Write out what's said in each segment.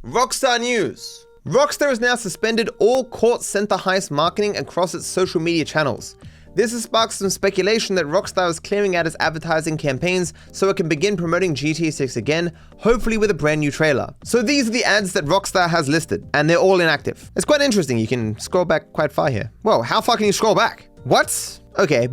Rockstar news. Rockstar has now suspended all Kortz Center Heist marketing across its social media channels. This has sparked some speculation that Rockstar is clearing out its advertising campaigns so it can begin promoting GTA 6 again, hopefully with a brand new trailer. So these are the ads that Rockstar has listed, and they're all inactive. It's quite interesting, you can scroll back quite far here. Whoa, how far can you scroll back? What? Okay,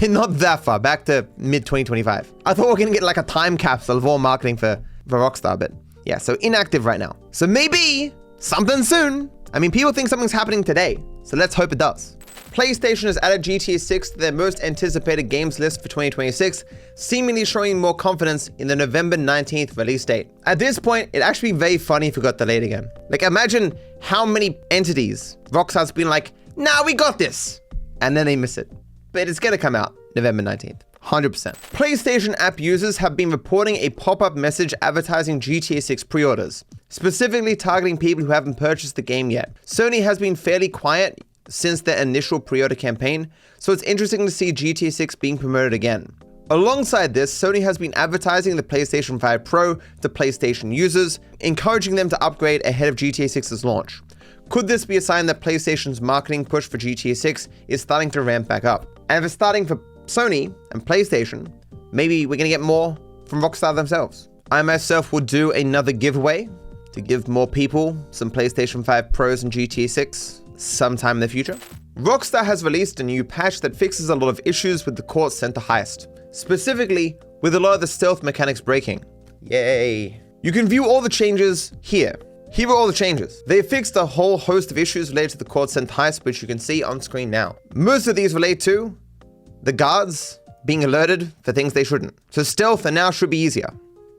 not that far, back to mid-2025. I thought we were gonna get like a time capsule of all marketing for Rockstar, but yeah, so inactive right now. So maybe something soon. I mean, people think something's happening today, so let's hope it does. PlayStation has added GTA 6 to their most anticipated games list for 2026, seemingly showing more confidence in the November 19th release date. At this point, it'd actually be very funny if it got delayed again. Like, imagine how many entities Rockstar's been like, nah, we got this, and then they miss it. But it's gonna come out November 19th. 100%. PlayStation app users have been reporting a pop-up message advertising GTA 6 pre-orders, specifically targeting people who haven't purchased the game yet. Sony has been fairly quiet since their initial pre-order campaign, so it's interesting to see GTA 6 being promoted again. Alongside this, Sony has been advertising the PlayStation 5 Pro to PlayStation users, encouraging them to upgrade ahead of GTA 6's launch. Could this be a sign that PlayStation's marketing push for GTA 6 is starting to ramp back up? And if it's starting for Sony and PlayStation, maybe we're gonna get more from Rockstar themselves. I myself will do another giveaway to give more people some PlayStation 5 Pros and GTA 6 sometime in the future. Rockstar has released a new patch that fixes a lot of issues with the Kortz Center Heist, specifically with a lot of the stealth mechanics breaking. Yay. You can view all the changes here. Here are all the changes. They fixed a whole host of issues related to the Kortz Center Heist, which you can see on screen now. Most of these relate to the guards being alerted for things they shouldn't. So stealth now should be easier,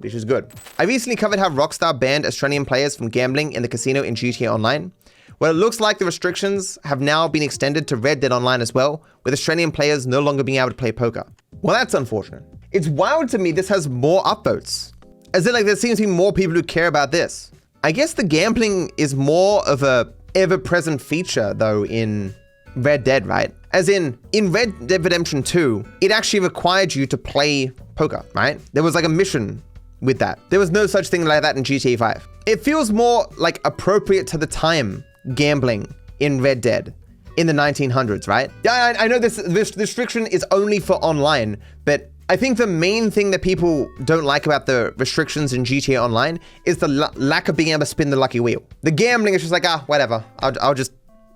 which is good. I recently covered how Rockstar banned Australian players from gambling in the casino in GTA Online. Well, it looks like the restrictions have now been extended to Red Dead Online as well, with Australian players no longer being able to play poker. Well, that's unfortunate. It's wild to me this has more upvotes. As in, like, there seems to be more people who care about this. I guess the gambling is more of a ever-present feature, though, in Red Dead, right? As in Red Dead Redemption 2, it actually required you to play poker, right? There was like a mission with that. There was no such thing like that in GTA 5. It feels more like appropriate to the time gambling in Red Dead in the 1900s, right? Yeah, I know this restriction is only for online, but I think the main thing that people don't like about the restrictions in GTA Online is the lack of being able to spin the lucky wheel. The gambling is just like, whatever, I'll just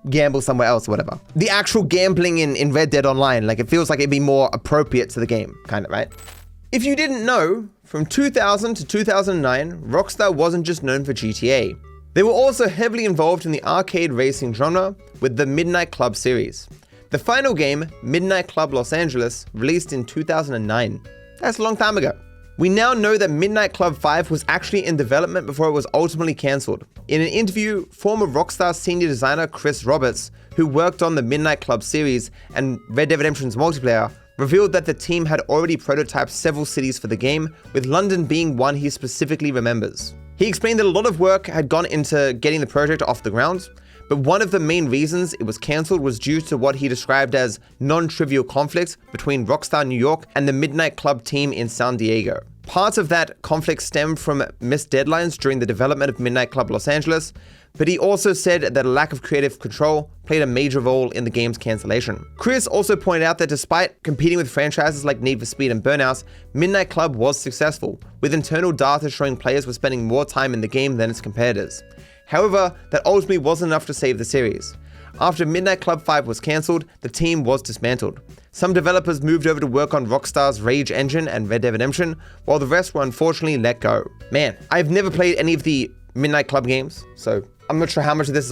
gamble somewhere else or whatever. The actual gambling in Red Dead Online, like, it feels like it'd be more appropriate to the game, kind of, right? If you didn't know, from 2000 to 2009, Rockstar wasn't just known for GTA. They were also heavily involved in the arcade racing genre with the Midnight Club series. The final game, Midnight Club Los Angeles, released in 2009. That's a long time ago. We now know that Midnight Club 5 was actually in development before it was ultimately cancelled. In an interview, former Rockstar senior designer Chris Roberts, who worked on the Midnight Club series and Red Dead Redemption's multiplayer, revealed that the team had already prototyped several cities for the game, with London being one he specifically remembers. He explained that a lot of work had gone into getting the project off the ground, but one of the main reasons it was cancelled was due to what he described as non-trivial conflict between Rockstar New York and the Midnight Club team in San Diego. Parts of that conflict stemmed from missed deadlines during the development of Midnight Club Los Angeles, but he also said that a lack of creative control played a major role in the game's cancellation. Chris also pointed out that despite competing with franchises like Need for Speed and Burnout, Midnight Club was successful, with internal data showing players were spending more time in the game than its competitors. However, that ultimately wasn't enough to save the series. After Midnight Club 5 was cancelled, the team was dismantled. Some developers moved over to work on Rockstar's Rage engine and Red Dead Redemption, while the rest were unfortunately let go. Man, I've never played any of the Midnight Club games, so I'm not sure how much of this is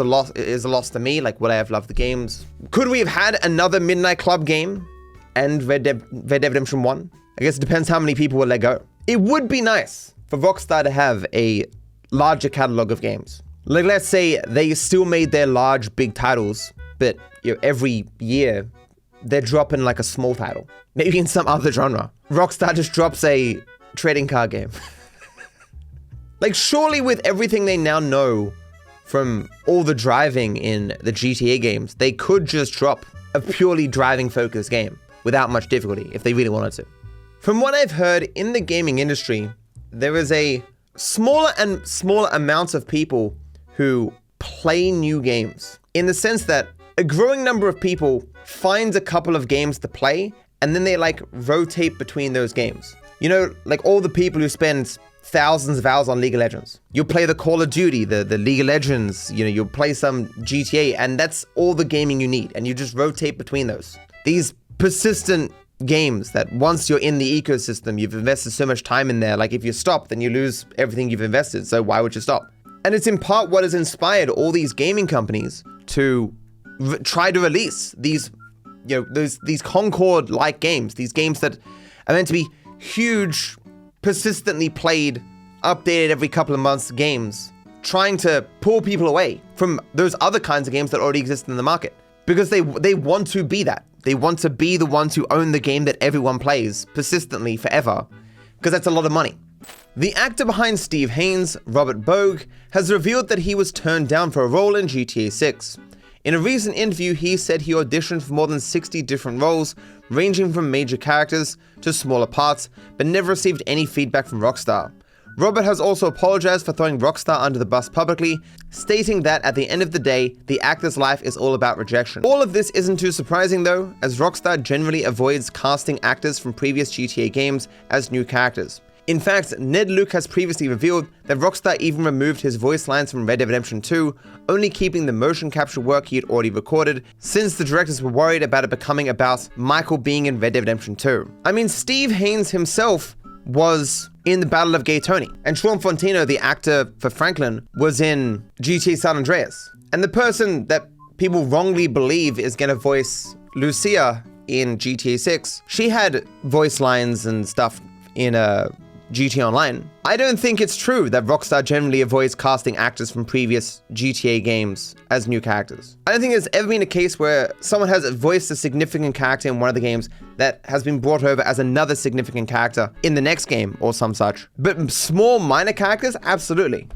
a loss to me. Like, would I have loved the games? Could we have had another Midnight Club game and Red Dead Redemption 1? I guess it depends how many people will let go. It would be nice for Rockstar to have a larger catalog of games. Like, let's say they still made their large, big titles, but every year they're dropping like a small title. Maybe in some other genre. Rockstar just drops a trading card game. Like, surely with everything they now know from all the driving in the GTA games, they could just drop a purely driving focused game without much difficulty if they really wanted to. From what I've heard in the gaming industry, there is a smaller and smaller amounts of people who play new games, in the sense that a growing number of people finds a couple of games to play and then they like rotate between those games. You know, like all the people who spend thousands of hours on League of Legends. You'll play the Call of Duty, the League of Legends, you know, you'll play some GTA, and that's all the gaming you need, and you just rotate between those. These persistent games that once you're in the ecosystem, you've invested so much time in there, like if you stop, then you lose everything you've invested, so why would you stop? And it's in part what has inspired all these gaming companies to try to release these, you know, these Concord-like games, these games that are meant to be huge, persistently played, updated every couple of months games, trying to pull people away from those other kinds of games that already exist in the market. Because they want to be that. They want to be the ones who own the game that everyone plays persistently forever, because that's a lot of money. The actor behind Steve Haines, Robert Bogue, has revealed that he was turned down for a role in GTA 6. In a recent interview, he said he auditioned for more than 60 different roles, ranging from major characters to smaller parts, but never received any feedback from Rockstar. Robert has also apologized for throwing Rockstar under the bus publicly, stating that at the end of the day, the actor's life is all about rejection. All of this isn't too surprising though, as Rockstar generally avoids casting actors from previous GTA games as new characters. In fact, Ned Luke has previously revealed that Rockstar even removed his voice lines from Red Dead Redemption 2, only keeping the motion capture work he had already recorded, since the directors were worried about it becoming about Michael being in Red Dead Redemption 2. I mean, Steve Haines himself was in the Battle of Gay Tony, and Sean Fontino, the actor for Franklin, was in GTA San Andreas. And the person that people wrongly believe is going to voice Lucia in GTA 6, she had voice lines and stuff in GTA Online. I don't think it's true that Rockstar generally avoids casting actors from previous GTA games as new characters. I don't think there's ever been a case where someone has voiced a significant character in one of the games that has been brought over as another significant character in the next game or some such. But small minor characters, absolutely.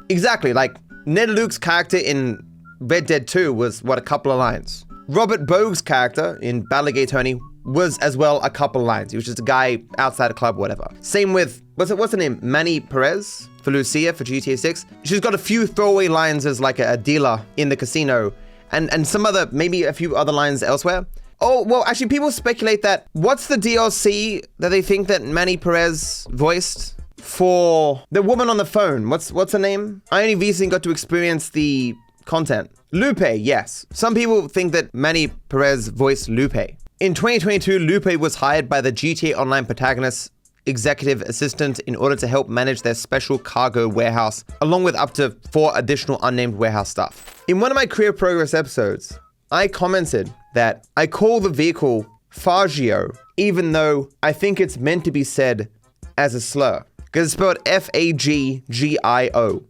Exactly, like Ned Luke's character in Red Dead 2 was, what, a couple of lines. Robert Bogue's character in Battle of Gay Tony was as well a couple of lines. He was just a guy outside a club or whatever. Same with, what's her name? Manny Perez for Lucia for GTA 6. She's got a few throwaway lines as like a dealer in the casino and some other, maybe a few other lines elsewhere. Oh, well, actually people speculate that, what's the DLC that they think that Manny Perez voiced for the woman on the phone? What's her name? I only recently got to experience the content. Lupe, yes. Some people think that Manny Perez voiced Lupe. In 2022, Lupe was hired by the GTA Online protagonist's executive assistant in order to help manage their special cargo warehouse, along with up to 4 additional unnamed warehouse staff. In one of my Career Progress episodes, I commented that I call the vehicle Fagio, even though I think it's meant to be said as a slur, because it's spelled F-A-G-G-I-O,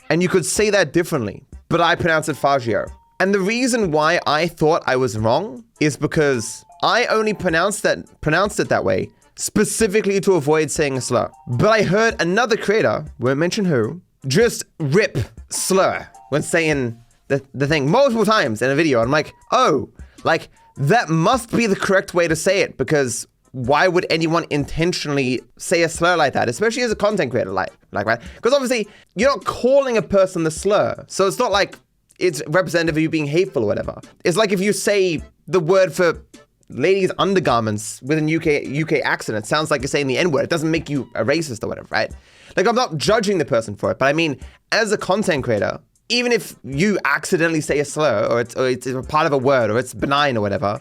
and you could say that differently, but I pronounce it Fagio. And the reason why I thought I was wrong is because I only pronounced it that way specifically to avoid saying a slur. But I heard another creator, won't mention who, just rip slur when saying the thing multiple times in a video. I'm like, oh, like that must be the correct way to say it, because why would anyone intentionally say a slur like that, especially as a content creator like that? Because obviously you're not calling a person the slur, so it's not like it's representative of you being hateful or whatever. It's like if you say the word for ladies' undergarments with an UK accent, it sounds like you're saying the N-word. It doesn't make you a racist or whatever, right? Like, I'm not judging the person for it, but I mean, as a content creator, even if you accidentally say a slur, or it's a part of a word, or it's benign or whatever,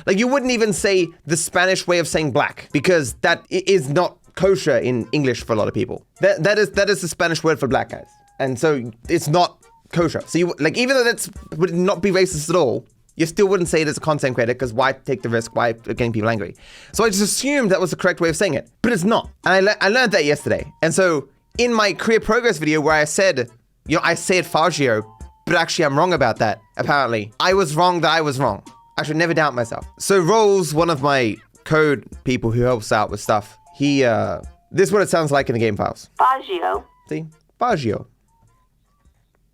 like you wouldn't even say the Spanish way of saying black, because that is not kosher in English for a lot of people. That is the Spanish word for black, guys. And so it's not kosher. So you, like, even though that would not be racist at all, you still wouldn't say it as a content creator, because why take the risk? Why getting people angry? So I just assumed that was the correct way of saying it, but it's not. And I learned that yesterday. And so in my Career Progress video where I said, you know, I said Fagio, but actually I'm wrong about that, apparently. I was wrong that I was wrong. I should never doubt myself. So Rolls, one of my code people who helps out with stuff, this is what it sounds like in the game files. Fagio. See? Fagio.